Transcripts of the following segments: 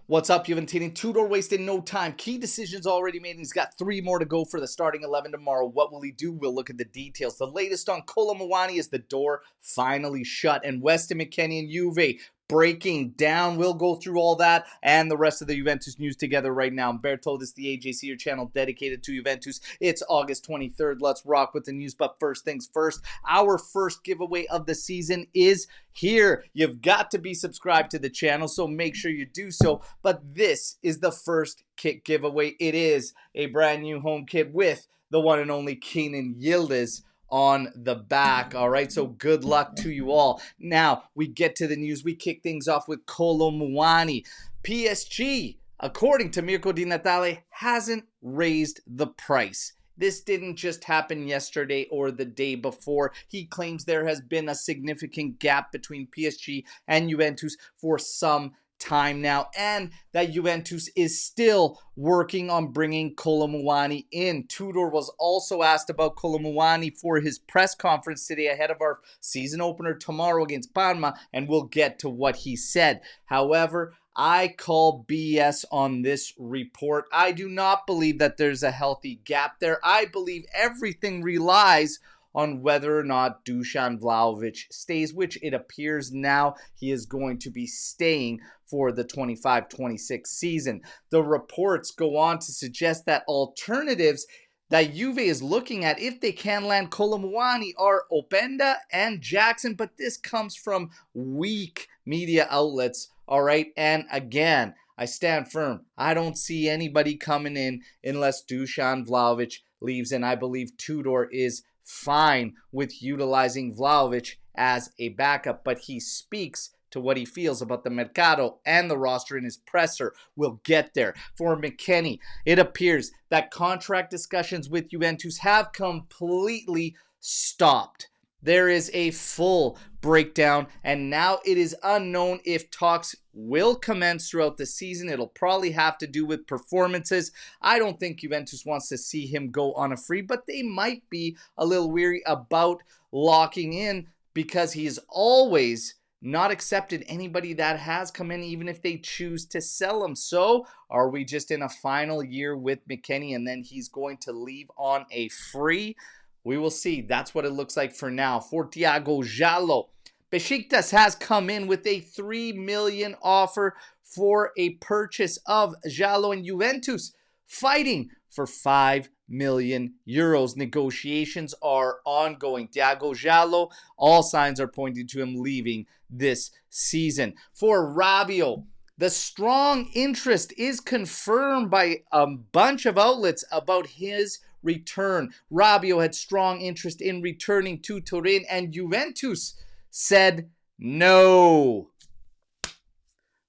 What's up, Juventus? Tudor wasting no time. Key decisions already made, and he's got 3 more to go for the starting 11 tomorrow. What will he do? We'll look at the details. The latest on Kolo Muani is the door finally shut, and Weston McKennie and Juve breaking down. We'll go through all that and the rest of the Juventus news together right now. Berto, this is the AJC, your channel dedicated to Juventus. It's August 23rd. Let's rock with the news. But first things first, our first giveaway of the season is here. You've got to be subscribed to the channel, so make sure you do so. But this is the first kit giveaway. It is a brand new home kit with the one and only Kenan Yildiz on the back. All right, so good luck to you all. Now we get to the news. We kick things off with Kolo Muani. PSG, according to Mirko Di Natale, hasn't raised the price. This didn't just happen yesterday or the day before. He claims there has been a significant gap between PSG and Juventus for some time now, and that Juventus is still working on bringing Kolo Muani in. Tudor was also asked about Kolo Muani for his press conference today ahead of our season opener tomorrow against Parma, and we'll get to what he said. However, I call BS on this report. I do not believe that there's a healthy gap there. I believe everything relies on whether or not Dusan Vlahovic stays, which it appears now he is going to be staying for the 25-26 season. The reports go on to suggest that alternatives that Juve is looking at, if they can land Kolo Muani, are Openda and Jackson, but this comes from weak media outlets, all right? And again, I stand firm. I don't see anybody coming in unless Dusan Vlahovic leaves, and I believe Tudor is fine with utilizing Vlahovic as a backup, but he speaks to what he feels about the Mercado and the roster in his presser. We'll get there. For McKennie, it appears that contract discussions with Juventus have completely stopped. There is a full breakdown, and now it is unknown if talks will commence throughout the season. It'll probably have to do with performances. I don't think Juventus wants to see him go on a free, but they might be a little weary about locking in because he has always not accepted anybody that has come in, even if they choose to sell him. So are we just in a final year with McKennie and then he's going to leave on a free? We will see. That's what it looks like for now. For Thiago Giallo, Besiktas has come in with a $3 million offer for a purchase of Giallo, and Juventus fighting for €5 million. Negotiations are ongoing. Thiago Giallo, all signs are pointing to him leaving this season. For Rabiot, the strong interest is confirmed by a bunch of outlets about his return. Rabiot had strong interest in returning to Turin, and Juventus said no.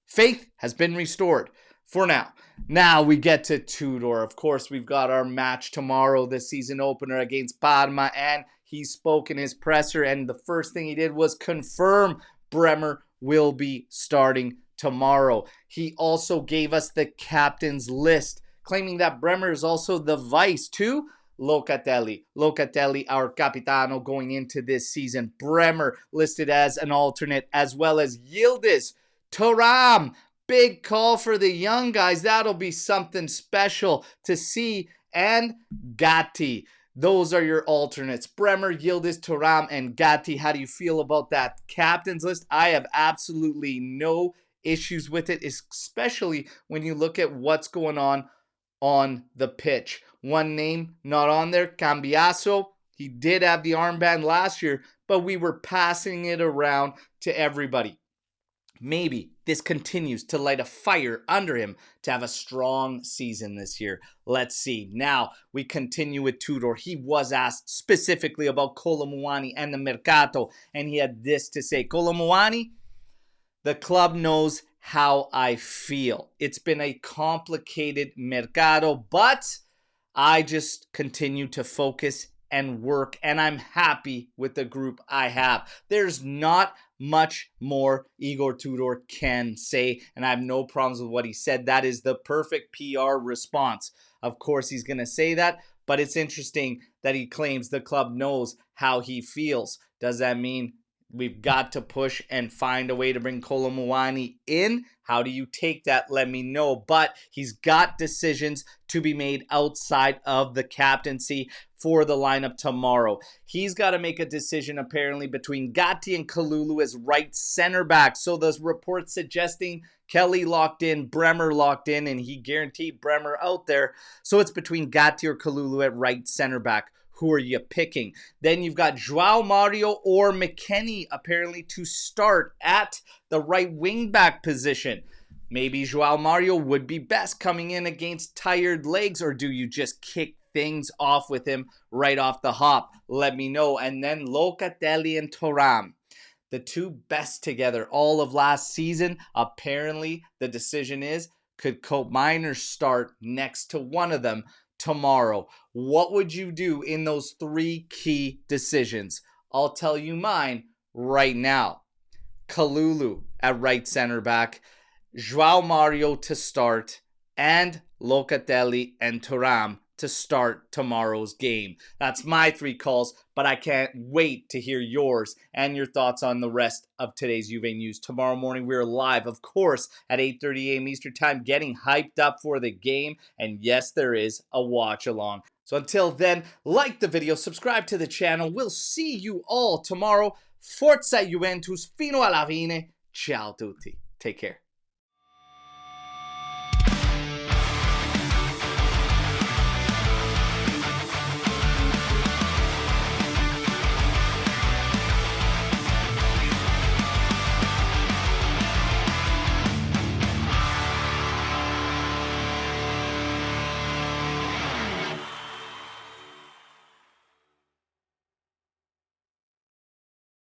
Faith has been restored for now. Now we get to Tudor. Of course, we've got our match tomorrow, the season opener against Parma, and he spoke in his presser, and the first thing he did was confirm Bremer will be starting tomorrow. He also gave us the captain's list, claiming that Bremer is also the vice to Locatelli. Locatelli, our capitano going into this season. Bremer listed as an alternate, as well as Yildiz. Thuram, big call for the young guys. That'll be something special to see. And Gatti. Those are your alternates. Bremer, Yildiz, Thuram, and Gatti. How do you feel about that captain's list? I have absolutely no issues with it, especially when you look at what's going on the pitch. One name not on there, Cambiaso. He did have the armband last year, but we were passing it around to everybody. Maybe this continues to light a fire under him to have a strong season this year. Let's see. Now we continue with Tudor. He was asked specifically about Kolo Muani and the Mercato, and he had this to say. Kolo Muani, the club knows how I feel. It's been a complicated Mercado, but I just continue to focus and work, and I'm happy with the group I have. There's not much more Igor Tudor can say, and I have no problems with what he said. That is the perfect PR response. Of course, he's going to say that, but it's interesting that he claims the club knows how he feels. Does that mean We've got to push and find a way to bring Kolo Muani in. How do you take that? Let me know. But he's got decisions to be made outside of the captaincy for the lineup tomorrow. He's got to make a decision apparently between Gatti and Kalulu as right center back. So there's reports suggesting Kelly locked in, Bremer locked in, and he guaranteed Bremer out there. So it's between Gatti or Kalulu at right center back. Who are you picking? Then you've got João Mario or McKennie apparently to start at the right wing back position. Maybe João Mario would be best coming in against tired legs, or do you just kick things off with him right off the hop? Let me know. And then Locatelli and Thuram, the two best together all of last season. Apparently the decision is, could Cope Miners start next to one of them tomorrow? What would you do in those three key decisions? I'll tell you mine right now. Kalulu at right center back, João Mario to start, and Locatelli and Thuram to start tomorrow's game. That's my three calls, but I can't wait to hear yours and your thoughts on the rest of today's Juve news. Tomorrow morning, we're live, of course, at 8:30 a.m. Eastern Time, getting hyped up for the game. And yes, there is a watch along. So until then, like the video, subscribe to the channel. We'll see you all tomorrow. Forza Juventus, fino alla fine. Ciao tutti. Take care.